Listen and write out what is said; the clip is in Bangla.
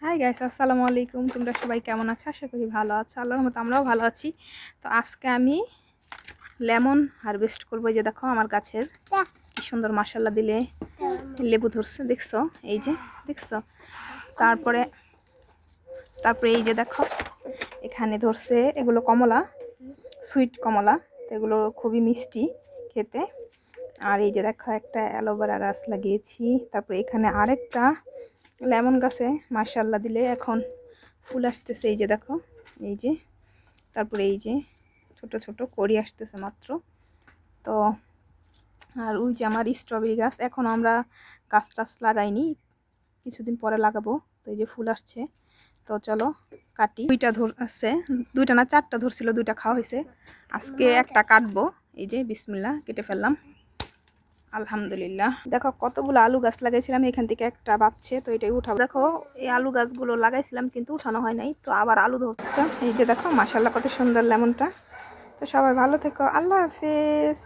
হাই গাইস, আসসালামু আলাইকুম। তোমরা সবাই কেমন আছো? আশা করি ভালো আছো। আল্লাহর মতো আমরাও ভালো আছি। তো আজকে আমি লেমন হারভেস্ট করবো। এই যে দেখো আমার গাছের কি সুন্দর মাশাআল্লাহ দিলে লেবু ধরছে, দেখছো? এই যে দেখছো? তারপরে তারপরে এই যে দেখো এখানে ধরছে, এগুলো কমলা, সুইট কমলা। এগুলো খুবই মিষ্টি খেতে। আর এই যে দেখো একটা অ্যালোভেরা গাছ লাগিয়েছি। তারপরে এখানে আরেকটা লেমন গাছে মাশাআল্লাহ দিলে এখন ফুল আসতেছে। এই যে দেখো, এই যে তারপরে এই যে ছোট ছোট কড়ি আসতেছে মাত্র। তো আর ওই যে আমার স্ট্রবেরি গাছ, এখন আমরা গাছ টাছ লাগাইনি, কিছুদিন পরে লাগাবো। তো এই যে ফুল আসছে। তো চলো কাটি। দুইটা ধরছে, দুইটা না চারটা ধরছিল, দুইটা খাওয়া হয়েছে। আজকে একটা কাটবো। এই যে বিসমিল্লাহ, কেটে ফেললাম। আলহামদুলিল্লাহ। দেখো কতগুলো আলু গাছ লাগাইছিলাম, এখান থেকে একটা বাচ্চে, তো এটাই উঠাবো। দেখো এই আলু গাছগুলো লাগাইছিলাম কিন্তু উঠানো হয় নাই, তো আবার আলু ধরছে। এই যে দেখো মাশাআল্লাহ কত সুন্দর লেমনটা। তো সবাই ভালো থেকো, আল্লাহ হাফেজ।